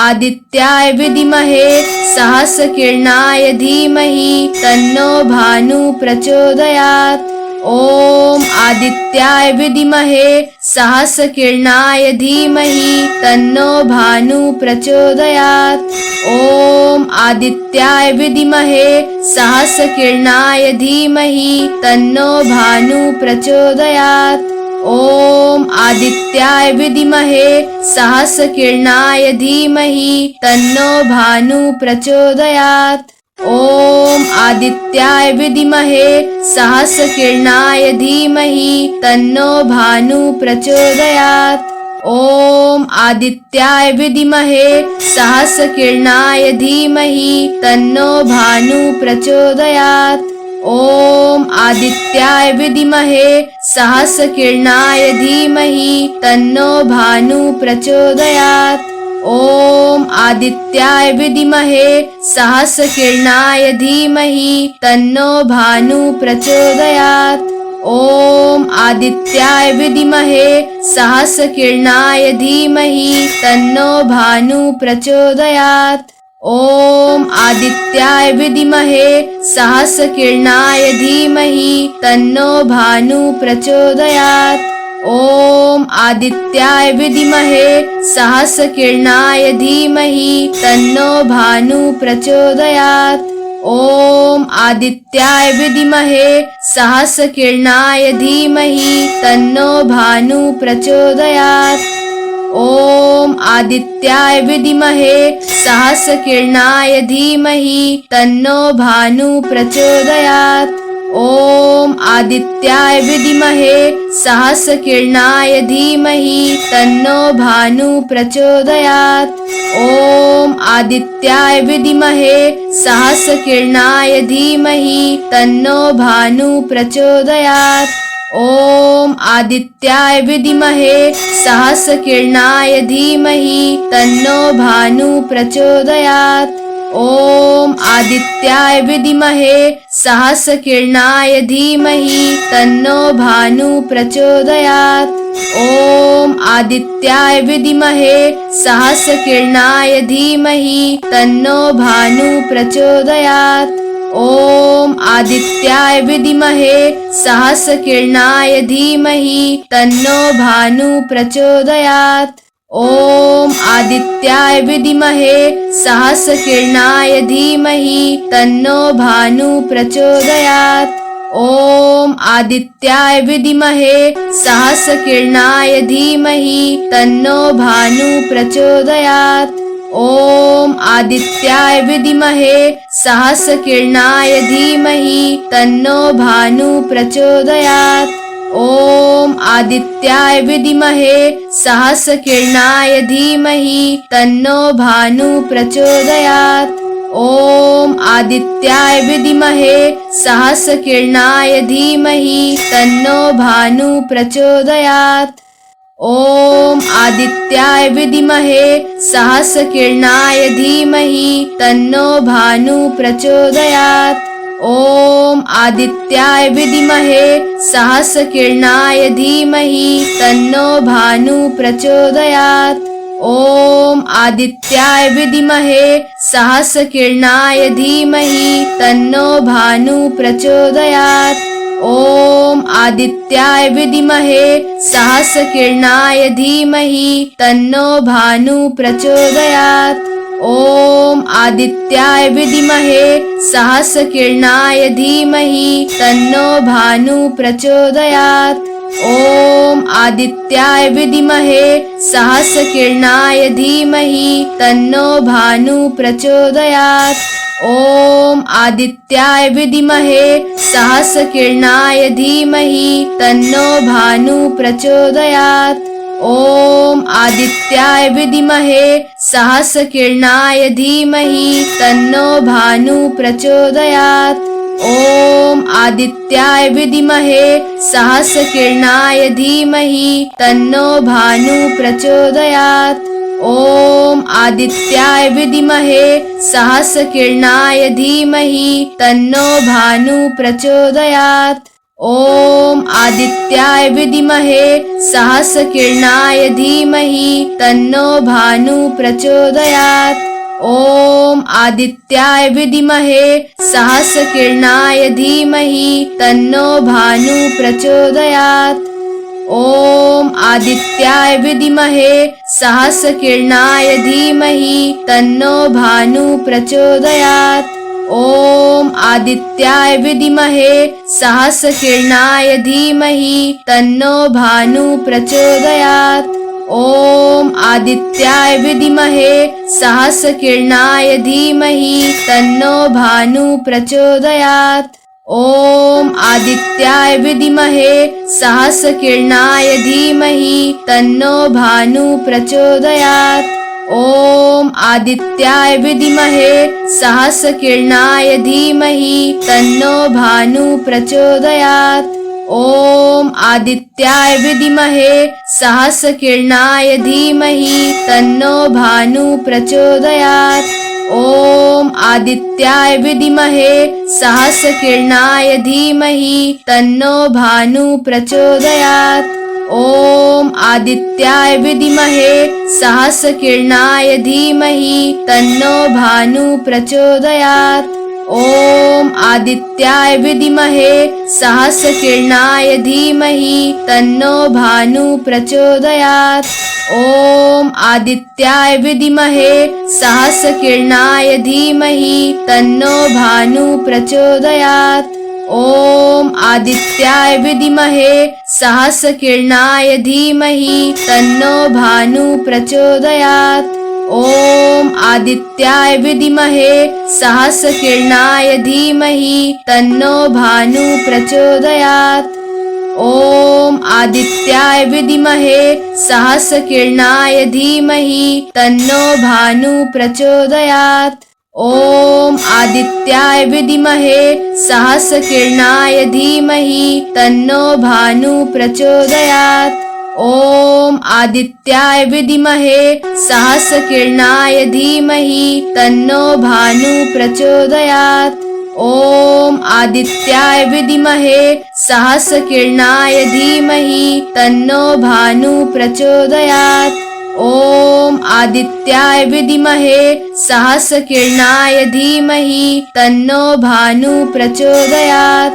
आदित्याय विद्महे सहस्रकिरणाय धीमहि तन्नो भानु प्रचोदयात्। ओम आदित्याय विद्महे सहस्रकिरणाय धीमहि तन्नो भानु प्रचोदयात्। ओम आदित्याय विद्महे सहस्रकिरणाय धीमहि तन्नो भानु प्रचोदयात्। ओम आदित्याय विद्महे सहस्रकिरणाय धीमहि तन्नो भानु प्रचोदयात्। ओम आदित्याय विद्महे सहस्रकिरणाय धीमहि तन्नो भानु प्रचोदयात्। ओम आदित्याय विद्महे सहस्रकिरणाय धीमहि तन्नो भानु प्रचोदयात्। ओम आदित्याय विद्महे सहस्रकिरणाय धीमहि तन्नो भानु प्रचोदयात्। ओम आदित्याय विद्महे सहस्रकिरणाय धीमहि तन्नो भानु प्रचोदयात्। ओम आदित्याय विद्महे सहस्रकिरणाय धीमहि तन्नो भानु प्रचोदयात्। ओम आदित्याय विद्महे सहस्रकिरणाय धीमहि तन्नो भानु प्रचोदयात्। ओम आदित्याय विद्महे सहस्रकिरणाय धीमहि तन्नो भानु प्रचोदयात्। ओम आदित्याय विद्महे सहस्रकिरणाय धीमहि तन्नो भानु प्रचोदयात्। ओम आदित्याय विद्महे सहस्रकिरणाय धीमहि तन्नो भानु प्रचोदयात्। ओम आदित्याय विद्महे सहस्रकिरणाय धीमहि तन्नो भानु प्रचोदयात्। ओम आदित्याय विद्महे सहस्रकिरणाय धीमहि तन्नो भानु प्रचोदयात्। ओम आदित्याय विद्महे सहस्रकिरणाय धीमहि तन्नो भानु प्रचोदयात्। ओम आदित्याय विद्महे सहस्रकिरणाय धीमहि तन्नो भानु प्रचोदयात्। ओम आदित्याय विद्महे सहस्रकिरणाय धीमहि तन्नो भानु प्रचोदयात्। ओम आदित्याय विद्महे सहस्रकिरणाय धीमहि तन्नो भानु प्रचोदयात्। ओम आदित्याय विद्महे सहस्रकिरणाय धीमहि तन्नो भानु प्रचोदयात्। ओम आदित्याय विद्महे सहस्रकिरणाय धीमहि तन्नो भानु प्रचोदयात्। ओम आदित्याय विद्महे सहस्रकिरणाय धीमहि तन्नो भानु प्रचोदयात्। ओम आदित्याय विद्महे सहस्रकिरणाय धीमहि तन्नो भानु प्रचोदयात्। ओम आदित्याय विद्महे सहस्रकिरणाय धीमहि तन्नो भानु प्रचोदयात्। ओम आदित्याय विद्महे सहस्रकिरणाय धीमहि तन्नो भानु प्रचोदयात्। ओम आदित्याय विद्महे सहस्रकिरणाय धीमहि तन्नो भानु प्रचोदयात्। ओम आदित्याय विद्महे सहस्रकिरणाय धीमहि तन्नो भानु प्रचोदयात्। ओम आदित्याय विद्महे सहस्रकिरणाय धीमहि तन्नो भानु प्रचोदयात्। ओम आदित्याय विद्महे सहस्रकिरणाय धीमहि तन्नो भानु प्रचोदयात्। ओम आदित्याय विद्महे सहस्रकिरणाय धीमहि तन्नो भानु प्रचोदयात्। ओम आदित्याय विद्महे सहस्रकिरणाय धीमहि तन्नो भानु प्रचोदयात्। ओम आदित्याय विद्महे सहस्रकिरणाय धीमहि तन्नो भानु प्रचोदयात्। ओम आदित्याय विद्महे सहस्रकिरणाय धीमहि तन्नो भानु प्रचोदयात्। ओम आदित्याय विद्महे सहस्रकिरणाय धीमहि तन्नो भानु प्रचोदयात्। ॐ आदित्याय विद्महे सहस्रकिरणाय धीमहि तन्नो भानु प्रचोदयात्। ॐ आदित्याय विद्महे सहस्रकिरणाय धीमहि तन्नो भानु प्रचोदयात्। ॐ आदित्याय विद्महे सहस्रकिरणाय धीमहि तन्नो भानु प्रचोदयात्। ॐ आदित्याय विद्महे सहस्रकिरणाय धीमहि तन्नो भानु प्रचोदयात्। ॐ आदित्याय विद्महे सहस्रकिरणाय धीमहि तन्नो भानु प्रचोदयात्। ॐ आदित्याय विद्महे सहस्रकिरणाय धीमहि तन्नो भानु प्रचोदयात्। ॐ आदित्याय विद्महे सहस्रकिरणाय धीमहि तन्नो भानु प्रचोदयात्। ॐ आदित्याय विद्महे सहस्रकिरणाय धीमहि तन्नो भानु प्रचोदयात्। ॐ आदित्याय विद्महे सहस्रकिरणाय धीमहि तन्नो भानु प्रचोदयात्। ॐ आदित्याय विद्महे सहस्रकिरणाय धीमहि तन्नो भानु प्रचोदयात्। ॐ आदित्याय विद्महे सहस्रकिरणाय धीमहि तन्नो भानु प्रचोदयात्। ॐ आदित्याय विद्महे सहस्रकिरणाय धीमहि तन्नो भानु प्रचोदयात्। ॐ आदित्याय विद्महे सहस्रकिरणाय धीमहि तन्नो भानु प्रचोदयात्। ॐ आदित्याय विद्महे सहस्रकिरणाय धीमहि तन्नो भानु प्रचोदयात्। ॐ आदित्याय विद्महे सहस्रकिरणाय धीमहि तन्नो भानु प्रचोदयात्। ॐ आदित्याय विद्महे सहस्रकिरणाय धीमहि तन्नो भानु प्रचोदयात्। ॐ आदित्याय विद्महे सहस्रकिरणाय धीमहि तन्नो भानु प्रचोदयात्। ॐ आदित्याय विद्महे सहस्रकिरणाय धीमहि तन्नो भानु प्रचोदयात्। ॐ आदित्याय विद्महे सहस्रकिरणाय धीमहि तन्नो भानु प्रचोदयात्।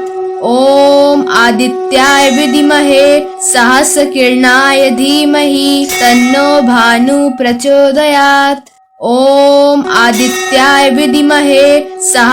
ॐ आदित्याय विद्महे सहस्रकिरणाय धीमहि तन्नो भानु प्रचोदयात्। ॐ आदित्याय विद्महे सहस्रकिरणाय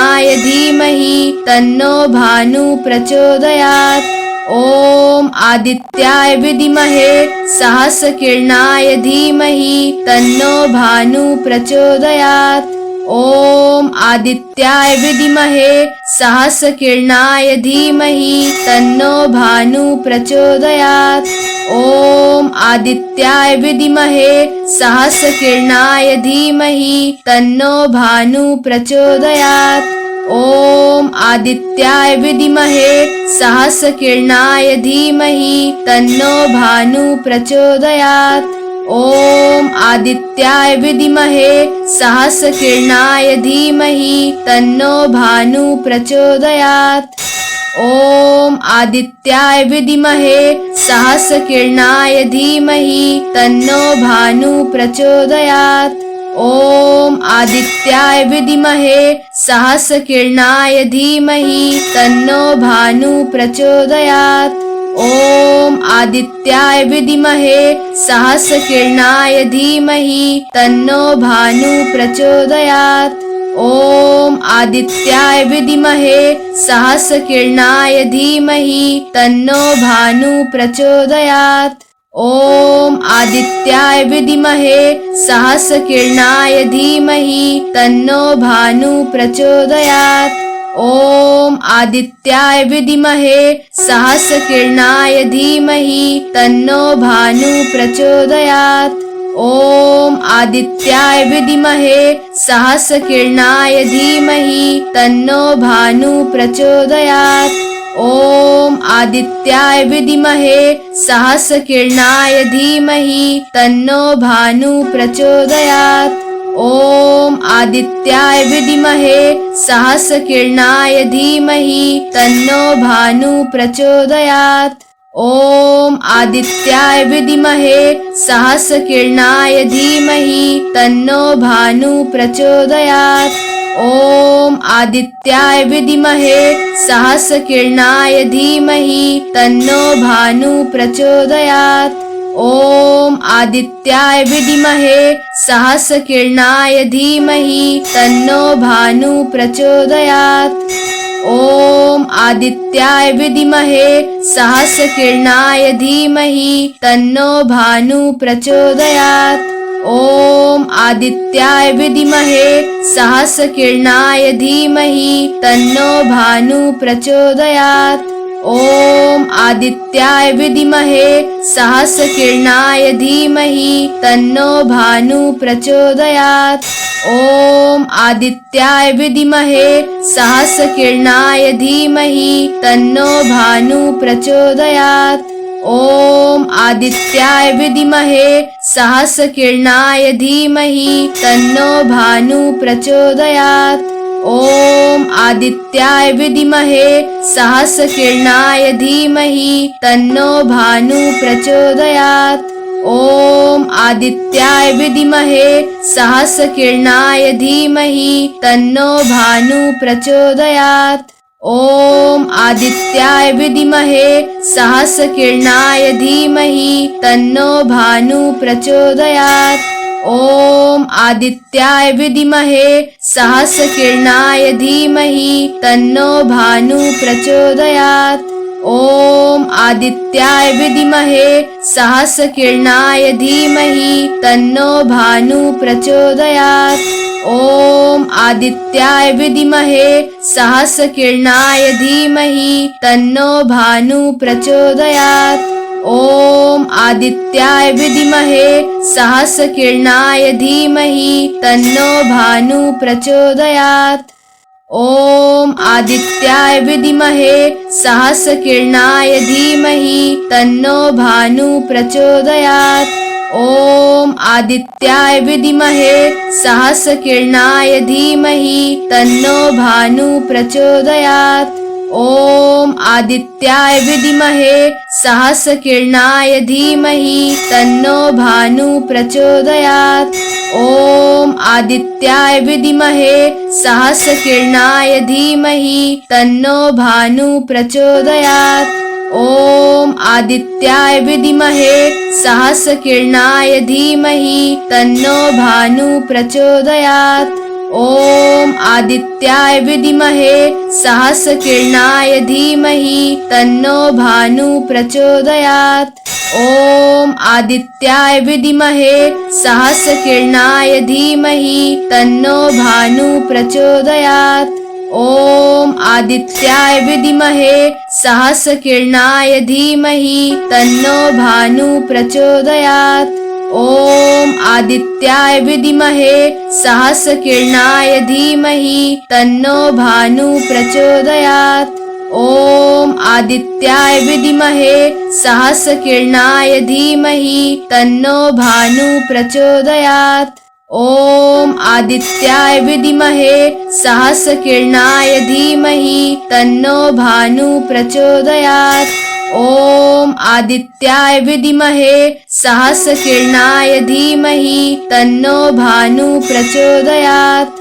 धीमहि तन्नो भानु प्रचोदयात्। ॐ आदित्याय विद्महे सहस्रकिरणाय धीमहि तन्नो भानु प्रचोदयात्। ॐ आदित्याय विद्महे सहस्रकिरणाय धीमहि तन्नो भानु प्रचोदयात्। ॐ आदित्याय विद्महे सहस्रकिरणाय धीमहि तन्नो भानु प्रचोदयात्। ॐ आदित्याय विद्महे सहस्रकिरणाय धीमहि तन्नो भानु प्रचोदयात्। ॐ आदित्याय विद्महे सहस्रकिरणाय धीमहि तन्नो भानु प्रचोदयात्। ॐ आदित्याय विद्महे सहस्रकिरणाय धीमहि तन्नो भानु प्रचोदयात्। ॐ आदित्याय विद्महे सहस्रकिरणाय धीमहि तन्नो भानु प्रचोदयात्। ॐ आदित्याय विद्महे सहस्रकिरणाय धीमहि तन्नो भानु प्रचोदयात्। ॐ आदित्याय विद्महे सहस्रकिरणाय धीमहि तन्नो भानु प्रचोदयात्। ॐ आदित्याय विद्महे सहस्रकिरणाय धीमहि तन्नो भानु प्रचोदयात्। ॐ आदित्याय विद्महे सहस्रकिरणाय धीमहि तन्नो भानु प्रचोदयात्। ॐ आदित्याय विद्महे सहस्रकिरणाय धीमहि तन्नो भानु प्रचोदयात्। ॐ आदित्याय विद्महे सहस्रकिरणाय धीमहि तन्नो भानु प्रचोदयात्। ॐ आदित्याय विद्महे सहस्रकिरणाय धीमहि तन्नो भानुः प्रचोदयात्। ॐ आदित्याय विद्महे सहस्रकिरणाय धीमहि तन्नो भानुः प्रचोदयात्। ॐ आदित्याय विद्महे सहस्रकिरणाय धीमहि तन्नो भानुः प्रचोदयात्। ॐ आदित्याय विद्महे सहस्रकिरणाय धीमहि तन्नो भानुः प्रचोदयात्। ॐ आदित्याय विद्महे सहस्रकिरणाय धीमहि तन्नो भानुः प्रचोदयात्। ॐ आदित्याय विद्महे सहस्रकिरणाय धीमहि तन्नो भानुः प्रचोदयात्। ॐ आदित्याय विद्महे सहस्रकिरणाय धीमहि तन्नो भानुः प्रचोदयात्। ॐ आदित्याय विद्महे सहस्रकिरणाय धीमहि तन्नो भानुः प्रचोदयात्। ॐ आदित्याय विद्महे सहस्रकिरणाय धीमहि तन्नो भानुः प्रचोदयात्। ॐ आदित्याय विद्महे सहस्रकिरणाय धीमहि तन्नो भानुः प्रचोदयात्। ॐ आदित्याय विद्महे सहस्रकिरणाय धीमहि तन्नो भानुः प्रचोदयात्। ॐ आदित्याय विद्महे सहस्रकिरणाय धीमहि तन्नो भानुः प्रचोदयात्। ॐ आदित्याय विद्महे सहस्रकिरणाय धीमहि तन्नो भानुः प्रचोदयात्। ॐ आदित्याय विद्महे सहस्रकिरणाय धीमहि तन्नो भानुः प्रचोदयात्। ॐ आदित्याय विद्महे सहस्रकिरणाय धीमहि तन्नो भानुः प्रचोदयात्। ॐ आदित्याय विद्महे सहस्रकिरणाय धीमहि तन्नो भानुः प्रचोदयात्। ॐ आदित्याय विद्महे सहस्रकिरणाय धीमहि तन्नो भानुः प्रचोदयात्। ॐ आदित्याय विद्महे सहस्रकिरणाय धीमहि तन्नो भानुः प्रचोदयात्। ॐ आदित्याय विद्महे सहस्रकिरणाय धीमहि तन्नो भानुः प्रचोदयात्। ॐ आदित्याय विद्महे सहस्रकिरणाय धीमहि तन्नो भानुः प्रचोदयात्। ॐ आदित्याय विद्महे सहस्रकिरणाय धीमहि तन्नो भानुः प्रचोदयात्। ॐ आदित्याय विद्महे सहस्रकिरणाय धीमहि तन्नो भानुः प्रचोदयात्। ॐ आदित्याय विद्महे सहस्रकिरणाय धीमहि तन्नो भानुः प्रचोदयात्। ॐ आदित्याय विद्महे सहस्रकिरणाय धीमहि तन्नो भानुः प्रचोदयात्। ॐ आदित्याय विद्महे सहस्रकिरणाय धीमहि तन्नो भानुः प्रचोदयात्। ॐ आदित्याय विद्महे सहस्रकिरणाय धीमहि तन्नो भानुः प्रचोदयात्। ॐ आदित्याय विद्महे सहस्रकिरणाय धीमहि तन्नो भानुः प्रचोदयात्। ॐ आदित्याय विद्महे सहस्रकिरणाय धीमहि तन्नो भानुः प्रचोदयात्।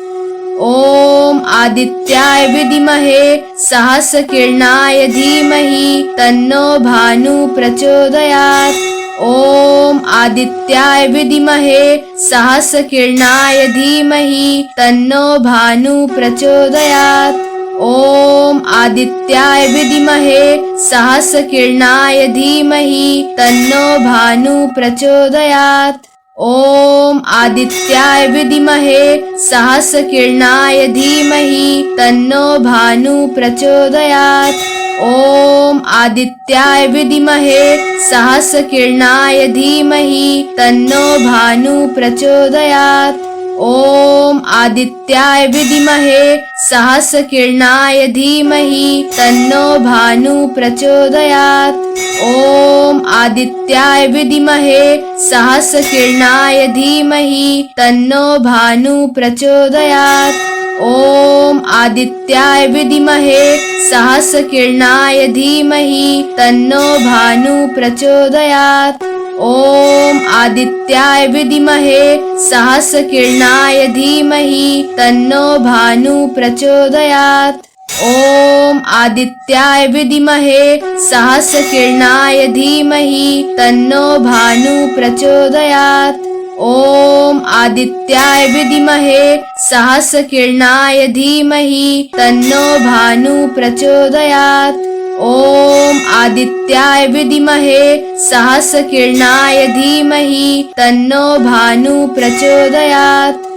ॐ आदित्याय विद्महे सहस्रकिरणाय धीमहि तन्नो भानुः प्रचोदयात्। ॐ आदित्याय विद्महे सहस्रकिरणाय धीमहि तन्नो भानुः प्रचोदयात्। ॐ आदित्याय विद्महे सहस्रकिरणाय धीमहि तन्नो भानुः प्रचोदयात्। ॐ आदित्याय विद्महे सहस्रकिरणाय धीमहि तन्नो भानुः प्रचोदयात्। ॐ आदित्याय विद्महे सहस्रकिरणाय धीमहि तन्नो भानुः प्रचोदयात्। ओम आदित्याय विद्महे सहस्रकिरणाय धीमहि तन्नो भानु प्रचोदयात्। ओम आदित्याय विद्महे सहस्रकिरणाय धीमहि तन्नो भानु प्रचोदयात्। ओम आदित्याय विद्महे सहस्रकिरणाय धीमहि तन्नो भानु प्रचोदयात्। ओम आदित्याय विद्महे सहस्रकिरणाय धीमहि तन्नो भानु प्रचोदयात्। ओम आदित्याय विद्महे सहस्रकिरणाय धीमहि तन्नो भानु प्रचोदयात्। ओम आदित्याय विद्महे सहस्रकिरणाय धीमहि तन्नो भानु प्रचोदयात्। ओम आदित्याय विद्महे सहस्रकिरणाय धीमहि तन्नो भानु प्रचोदयात्।